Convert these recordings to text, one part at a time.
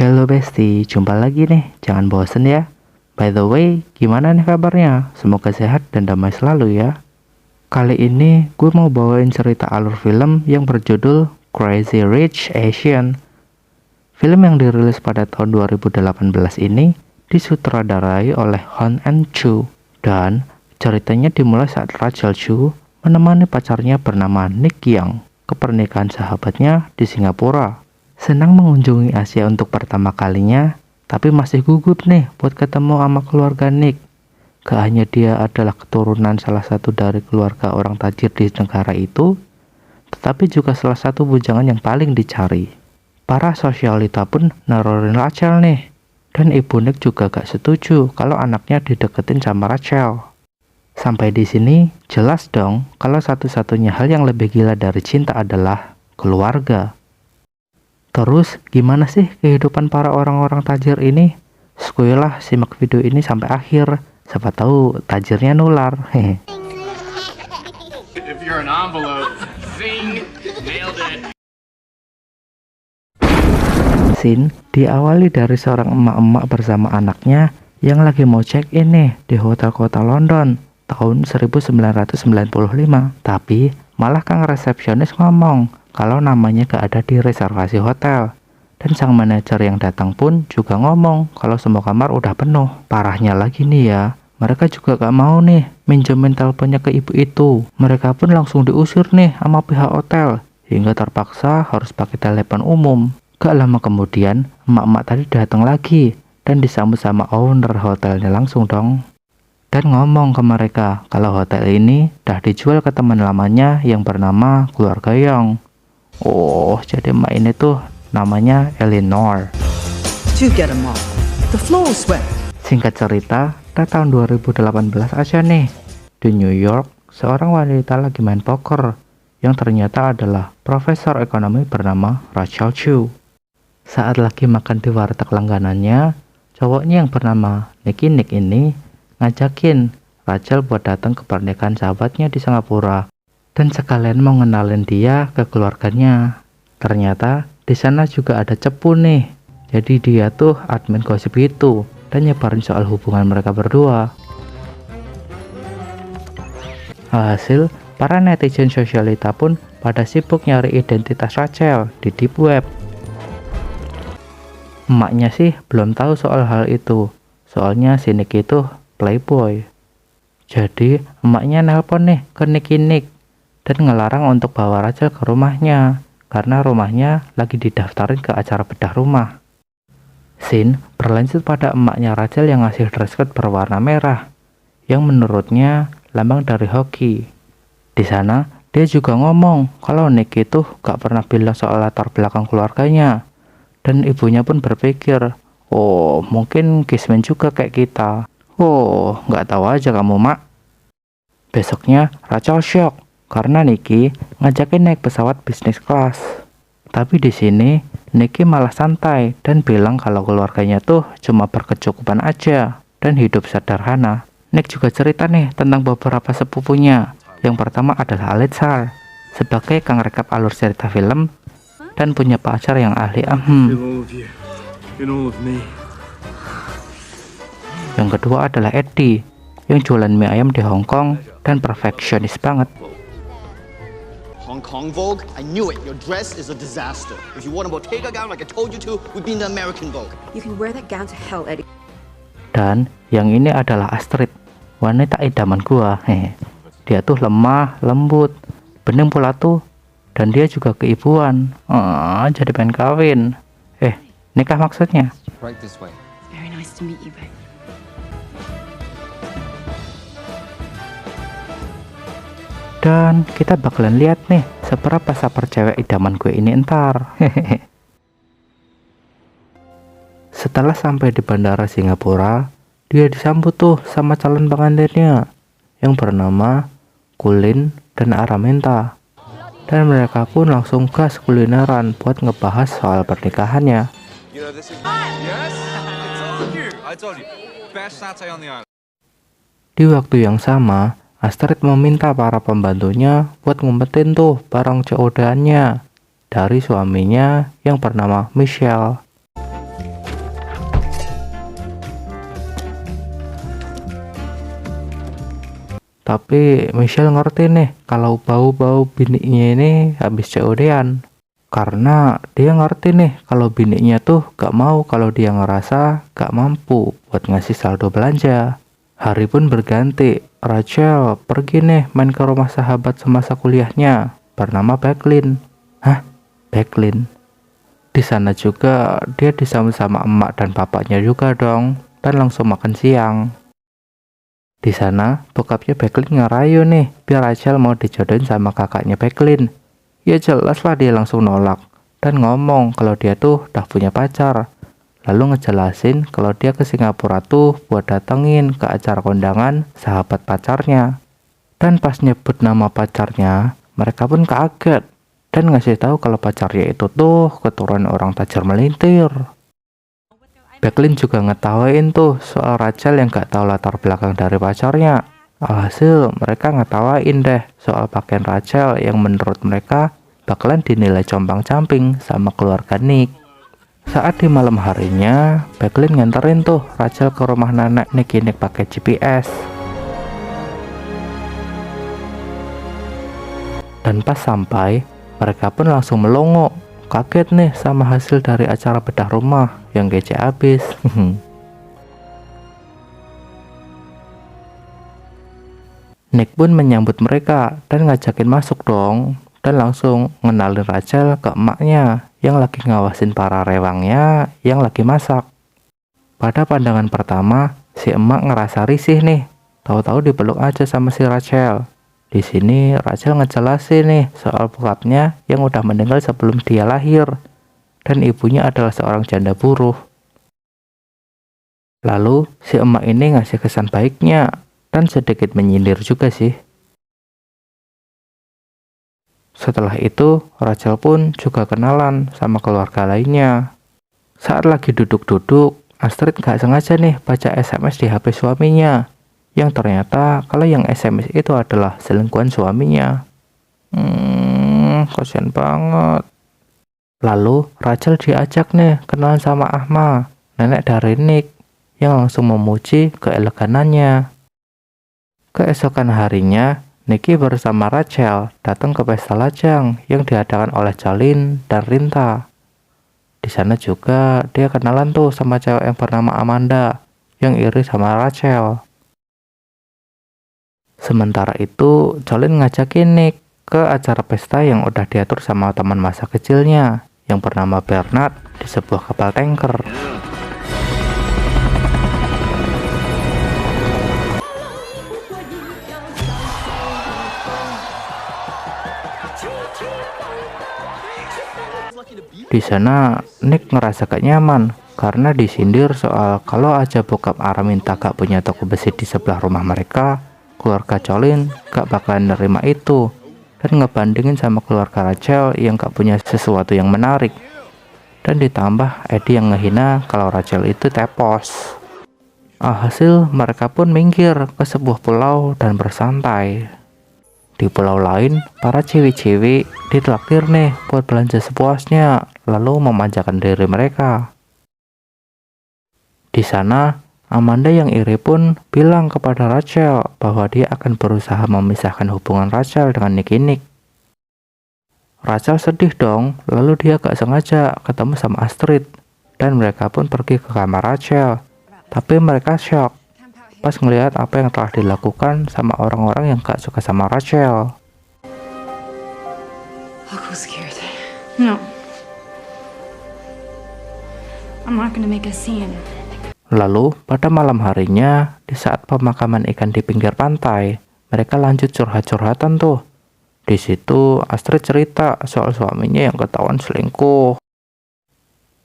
Halo Besti, jumpa lagi nih, jangan bosen ya. By the way, gimana nih kabarnya? Semoga sehat dan damai selalu ya. Kali ini gue mau bawain cerita alur film yang berjudul Crazy Rich Asian. Film yang dirilis pada tahun 2018 ini disutradarai oleh Hong An-chu, dan ceritanya dimulai saat Rachel Chu menemani pacarnya bernama Nick Young ke pernikahan sahabatnya di Singapura. Senang mengunjungi Asia untuk pertama kalinya, tapi masih gugup nih buat ketemu sama keluarga Nick. Gak hanya dia adalah keturunan salah satu dari keluarga orang tajir di negara itu, tetapi juga salah satu bujangan yang paling dicari. Para sosialita pun nerorin Rachel nih, dan ibu Nick juga gak setuju kalau anaknya dideketin sama Rachel. Sampai di sini jelas dong kalau satu-satunya hal yang lebih gila dari cinta adalah keluarga. Terus gimana sih kehidupan para orang-orang tajir ini? Skuilah simak video ini sampai akhir, siapa tahu tajirnya nular. Hehe. If you're an envelope, zing, nailed it. Scene diawali dari seorang emak-emak bersama anaknya yang lagi mau check-in nih di hotel kota London tahun 1995. Tapi malah kang resepsionis ngomong kalau namanya gak ada di reservasi hotel. Dan sang manajer yang datang pun juga ngomong kalau semua kamar udah penuh. Parahnya lagi nih ya, mereka juga gak mau nih minjemin teleponnya ke ibu itu. Mereka pun langsung diusir nih sama pihak hotel, hingga terpaksa harus pakai telepon umum. Gak lama kemudian, emak-emak tadi datang lagi dan disambut sama owner hotelnya langsung dong. Dan ngomong ke mereka kalau hotel ini udah dijual ke teman lamanya yang bernama keluarga Young. Oh, jadi emak ini tuh namanya Eleanor. Singkat cerita, pada tahun 2018 aja nih, di New York, seorang wanita lagi main poker yang ternyata adalah profesor ekonomi bernama Rachel Chu. Saat lagi makan di warteg langganannya, cowoknya yang bernama Nick ini ngajakin Rachel buat datang ke pernikahan sahabatnya di Singapura dan sekalian mau ngenalin dia ke keluarganya. Ternyata di sana juga ada cepu nih. Jadi dia tuh admin gosip itu dan nyebarin soal hubungan mereka berdua. Hasil, para netizen sosialita pun pada sibuk nyari identitas Rachel di deep web. Emaknya sih belum tahu soal hal itu, soalnya si Nick itu playboy. Jadi emaknya nelpon nih ke Nick dan ngelarang untuk bawa Rachel ke rumahnya karena rumahnya lagi didaftarin ke acara bedah rumah. Scene berlanjut pada emaknya Rachel yang ngasih dress code berwarna merah yang menurutnya lambang dari hoki. Di sana dia juga ngomong kalau Nick itu gak pernah bilang soal latar belakang keluarganya, dan ibunya pun berpikir, oh mungkin kismin juga kayak kita. Oh, gak tahu aja kamu mak. Besoknya Rachel shock karena Nicky ngajakin naik pesawat bisnis kelas. Tapi di sini Nicky malah santai dan bilang kalau keluarganya tuh cuma berkecukupan aja dan hidup sederhana. Nick juga cerita nih tentang beberapa sepupunya. Yang pertama adalah Alit Sal sebagai kang rekap alur cerita film dan punya pacar yang ahli Yang kedua adalah Eddie yang jualan mie ayam di Hong Kong dan perfeksionis banget. Hong Kong Vogue? I knew it. Your dress is a disaster. If you want a Bottega gown like I told you to, we'd be in the American Vogue. You can wear that gown to hell, Eddie. Dan yang ini adalah Astrid, wanita idaman gua. Dia tuh lemah, lembut, bening pula tuh, dan dia juga keibuan. Jadi pengen kawin. Nikah maksudnya. Right this way. Very nice to meet you, babe. Dan kita bakalan lihat nih seberapa sabar cewek idaman gue ini entar. Setelah sampai di bandara Singapura, dia disambut tuh sama calon pengantinnya yang bernama Kulin dan Araminta. Dan mereka pun langsung gas kulineran buat ngebahas soal pernikahannya. Di waktu yang sama, Astrid meminta para pembantunya buat ngumpetin tuh barang COD-annya dari suaminya yang bernama Michelle. Tapi Michelle ngerti nih kalau bau-bau bininya ini habis COD-an. Karena dia ngerti nih kalau bininya tuh gak mau kalau dia ngerasa gak mampu buat ngasih saldo belanja. Hari pun berganti. Rachel pergi nih main ke rumah sahabat semasa kuliahnya bernama Becklin. Hah? Becklin? Di sana juga dia disambut sama emak dan bapaknya juga dong, dan langsung makan siang. Di sana bokapnya Becklin ngerayu nih biar Rachel mau dijodohin sama kakaknya Becklin. Ya jelas lah dia langsung nolak dan ngomong kalau dia tuh udah punya pacar. Lalu ngejelasin kalau dia ke Singapura tuh buat datengin ke acara kondangan sahabat pacarnya. Dan pas nyebut nama pacarnya, mereka pun kaget dan ngasih tahu kalau pacarnya itu tuh keturunan orang tajir melintir. Becklin juga ngetawain tuh soal Rachel yang gak tahu latar belakang dari pacarnya. Alhasil mereka ngetawain deh soal pakaian Rachel yang menurut mereka bakalan dinilai compang-camping sama keluarga Nick. Saat di malam harinya, Becklin nganterin tuh Rachel ke rumah nenek Nick pakai GPS. Dan pas sampai, mereka pun langsung melongo. Kaget nih sama hasil dari acara bedah rumah yang kece abis. Nick pun menyambut mereka dan ngajakin masuk dong. Dan langsung ngenalin Rachel ke emaknya yang lagi ngawasin para rewangnya yang lagi masak. Pada pandangan pertama, si emak ngerasa risih nih. Tahu-tahu dipeluk aja sama si Rachel. Di sini Rachel ngejelasin nih soal bokapnya yang udah meninggal sebelum dia lahir. Dan ibunya adalah seorang janda buruh. Lalu si emak ini ngasih kesan baiknya dan sedikit menyindir juga sih. Setelah itu, Rachel pun juga kenalan sama keluarga lainnya. Saat lagi duduk-duduk, Astrid gak sengaja nih baca SMS di HP suaminya. Yang ternyata kalau yang SMS itu adalah selingkuhan suaminya. Kasian banget. Lalu Rachel diajak nih kenalan sama Ahma, nenek dari Nick, yang langsung memuji keeleganannya. Keesokan harinya, Nicky bersama Rachel datang ke pesta lajang yang diadakan oleh Jolene dan Rinta. Di sana juga dia kenalan tuh sama cewek yang bernama Amanda yang iri sama Rachel. Sementara itu, Jolene ngajakin Nick ke acara pesta yang udah diatur sama teman masa kecilnya yang bernama Bernard di sebuah kapal tanker. Di sana, Nick ngerasa gak nyaman karena disindir soal kalau aja bokap Araminta gak punya toko besi di sebelah rumah mereka, keluarga Jolene gak bakalan nerima itu dan ngebandingin sama keluarga Rachel yang gak punya sesuatu yang menarik. Dan ditambah Eddie yang ngehina kalau Rachel itu tepos. Alhasil mereka pun minggir ke sebuah pulau dan bersantai. Di pulau lain, para cewek-cewek ditraktir nih buat belanja sepuasnya, lalu memanjakan diri mereka. Di sana, Amanda yang iri pun bilang kepada Rachel bahwa dia akan berusaha memisahkan hubungan Rachel dengan Nick. Rachel sedih dong, lalu dia gak sengaja ketemu sama Astrid, dan mereka pun pergi ke kamar Rachel. Tapi mereka shock pas ngelihat apa yang telah dilakukan sama orang-orang yang gak suka sama Rachel. Aku scared. No. I'm not gonna make a scene. Lalu pada malam harinya, di saat pemakaman ikan di pinggir pantai, mereka lanjut curhat-curhatan tuh. Di situ Astrid cerita soal suaminya yang ketahuan selingkuh.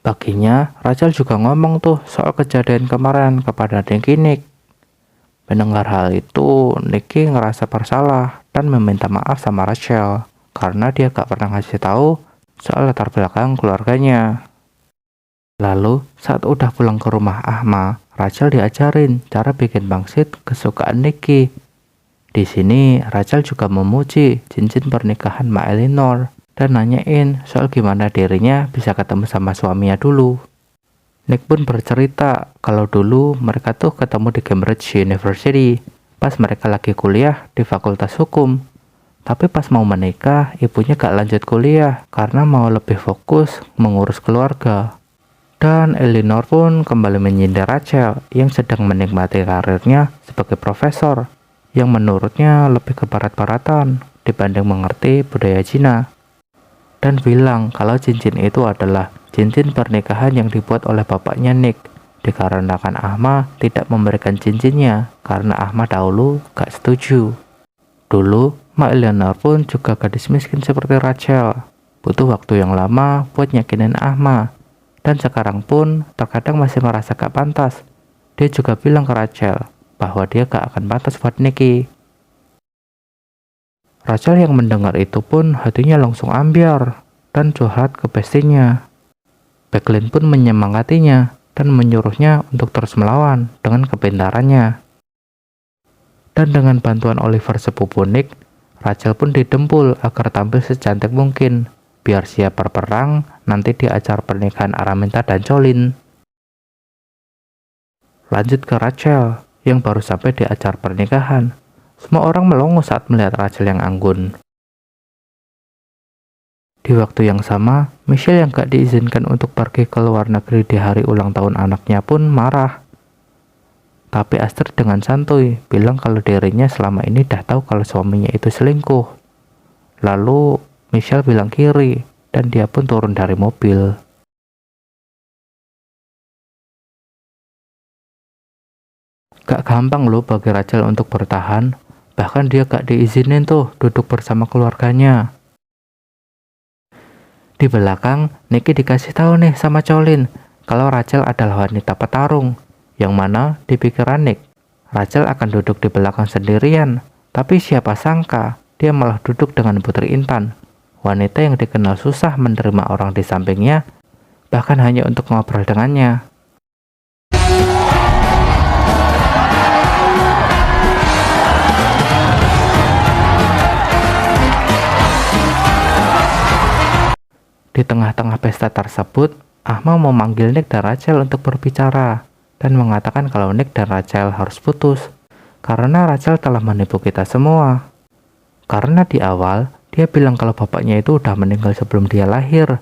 Paginya Rachel juga ngomong tuh soal kejadian kemarin kepada Nick. Mendengar hal itu, Nicky ngerasa bersalah dan meminta maaf sama Rachel karena dia gak pernah ngasih tahu soal latar belakang keluarganya. Lalu, saat udah pulang ke rumah Ahma, Rachel diajarin cara bikin pangsit kesukaan Nicky. Di sini, Rachel juga memuji cincin pernikahan Ma Eleanor dan nanyain soal gimana dirinya bisa ketemu sama suaminya dulu. Nick pun bercerita kalau dulu mereka tuh ketemu di Cambridge University pas mereka lagi kuliah di Fakultas Hukum. Tapi pas mau menikah, ibunya gak lanjut kuliah karena mau lebih fokus mengurus keluarga. Dan Eleanor pun kembali menyindir Rachel yang sedang menikmati karirnya sebagai profesor, yang menurutnya lebih ke barat-baratan dibanding mengerti budaya Cina. Dan bilang kalau cincin itu adalah cincin pernikahan yang dibuat oleh bapaknya Nick, dikarenakan Ahma tidak memberikan cincinnya karena Ahma dahulu gak setuju. Dulu, Mak Eleanor pun juga gadis miskin seperti Rachel, butuh waktu yang lama buat nyakinin Ahma. Dan sekarang pun terkadang masih merasa gak pantas. Dia juga bilang ke Rachel bahwa dia gak akan pantas buat Nicky. Rachel yang mendengar itu pun hatinya langsung ambiar dan curhat ke bestinya. Becklin pun menyemangatinya dan menyuruhnya untuk terus melawan dengan kepintarannya. Dan dengan bantuan Oliver sepupu Nick, Rachel pun didempul agar tampil secantik mungkin, biar siap berperang nanti di acara pernikahan Araminta dan Colin. Lanjut ke Rachel, yang baru sampai di acara pernikahan. Semua orang melongo saat melihat Rachel yang anggun. Di waktu yang sama, Michelle yang gak diizinkan untuk pergi ke luar negeri di hari ulang tahun anaknya pun marah. Tapi Astrid dengan santuy bilang kalau dirinya selama ini dah tahu kalau suaminya itu selingkuh. Lalu Michelle bilang kiri dan dia pun turun dari mobil. Gak gampang loh bagi Rachel untuk bertahan. Bahkan dia gak diizinin tuh duduk bersama keluarganya. Di belakang, Nicky dikasih tahu nih sama Colin kalau Rachel adalah wanita petarung. Yang mana di pikiran Nick, Rachel akan duduk di belakang sendirian. Tapi siapa sangka dia malah duduk dengan Putri Intan, wanita yang dikenal susah menerima orang di sampingnya, bahkan hanya untuk ngobrol dengannya. Di tengah-tengah pesta tersebut, Ahma memanggil Nick dan Rachel untuk berbicara dan mengatakan kalau Nick dan Rachel harus putus karena Rachel telah menipu kita semua. Karena di awal dia bilang kalau bapaknya itu udah meninggal sebelum dia lahir,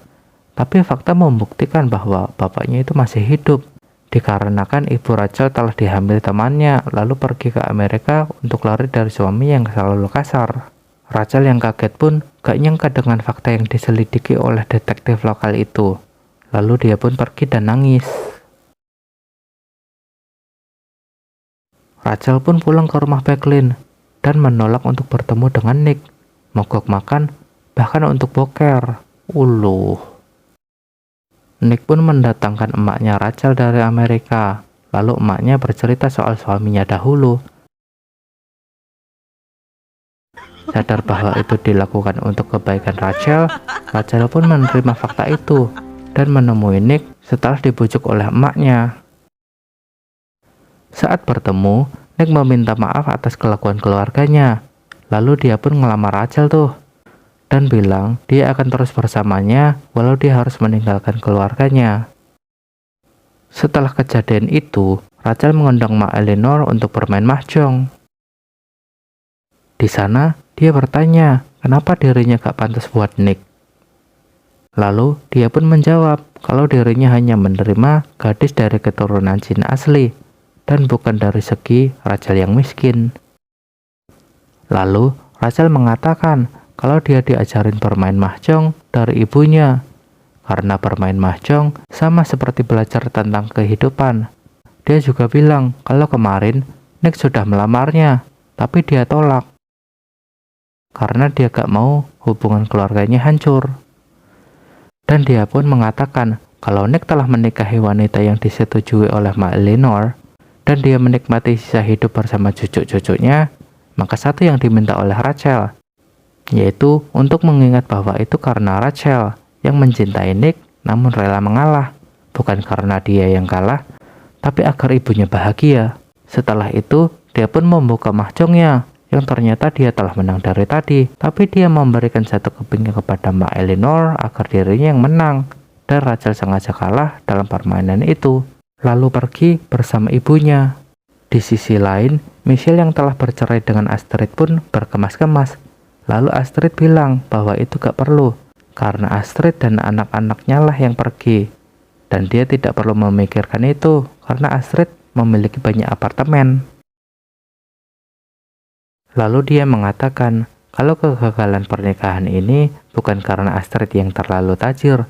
tapi fakta membuktikan bahwa bapaknya itu masih hidup, dikarenakan ibu Rachel telah dihamil temannya lalu pergi ke Amerika untuk lari dari suami yang selalu kasar. Rachel yang kaget pun gak nyangka dengan fakta yang diselidiki oleh detektif lokal itu. Lalu dia pun pergi dan nangis. Rachel pun pulang ke rumah Becklin dan menolak untuk bertemu dengan Nick, mogok makan, bahkan untuk boker. Nick pun mendatangkan emaknya Rachel dari Amerika. Lalu emaknya bercerita soal suaminya dahulu. Sadar bahwa itu dilakukan untuk kebaikan Rachel, Rachel pun menerima fakta itu dan menemui Nick setelah dibujuk oleh emaknya. Saat bertemu, Nick meminta maaf atas kelakuan keluarganya. Lalu dia pun ngelamar Rachel tuh dan bilang dia akan terus bersamanya walau dia harus meninggalkan keluarganya. Setelah kejadian itu, Rachel mengundang Mak Eleanor untuk bermain mahjong. Di sana, dia bertanya kenapa dirinya gak pantas buat Nick. Lalu dia pun menjawab kalau dirinya hanya menerima gadis dari keturunan Cina asli dan bukan dari segi Rachel yang miskin. Lalu Rachel mengatakan kalau dia diajarin bermain mahjong dari ibunya, karena bermain mahjong sama seperti belajar tentang kehidupan. Dia juga bilang kalau kemarin Nick sudah melamarnya, tapi dia tolak karena dia gak mau hubungan keluarganya hancur. Dan dia pun mengatakan kalau Nick telah menikahi wanita yang disetujui oleh Mak Eleanor dan dia menikmati sisa hidup bersama cucu-cucunya, maka satu yang diminta oleh Rachel, yaitu untuk mengingat bahwa itu karena Rachel yang mencintai Nick namun rela mengalah, bukan karena dia yang kalah, tapi agar ibunya bahagia. Setelah itu, dia pun membuka mahjongnya, yang ternyata dia telah menang dari tadi, tapi dia memberikan satu kepingnya kepada Mak Eleanor agar dirinya yang menang, dan Rachel sengaja kalah dalam permainan itu, lalu pergi bersama ibunya. Di Di sisi lain, Michelle yang telah bercerai dengan Astrid pun berkemas-kemas. Lalu Astrid bilang bahwa itu gak perlu, karena Astrid dan anak-anaknya lah yang pergi. Dan dia tidak perlu memikirkan itu, karena Astrid memiliki banyak apartemen. Lalu dia mengatakan kalau kegagalan pernikahan ini bukan karena Astrid yang terlalu tajir,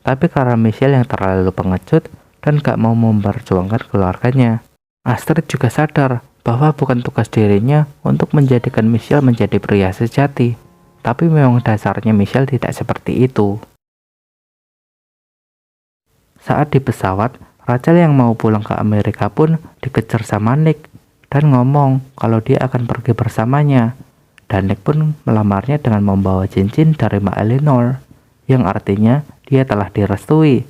tapi karena Michelle yang terlalu pengecut dan gak mau memperjuangkan keluarganya. Astrid juga sadar bahwa bukan tugas dirinya untuk menjadikan Michelle menjadi pria sejati, tapi memang dasarnya Michelle tidak seperti itu. Saat di pesawat, Rachel yang mau pulang ke Amerika pun dikejar sama Nick dan ngomong kalau dia akan pergi bersamanya. Dan Nick pun melamarnya dengan membawa cincin dari Mbak Eleanor, yang artinya dia telah direstui.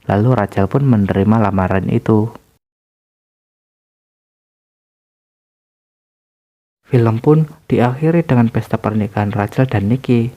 Lalu Rachel pun menerima lamaran itu. Film pun diakhiri dengan pesta pernikahan Rachel dan Nicky.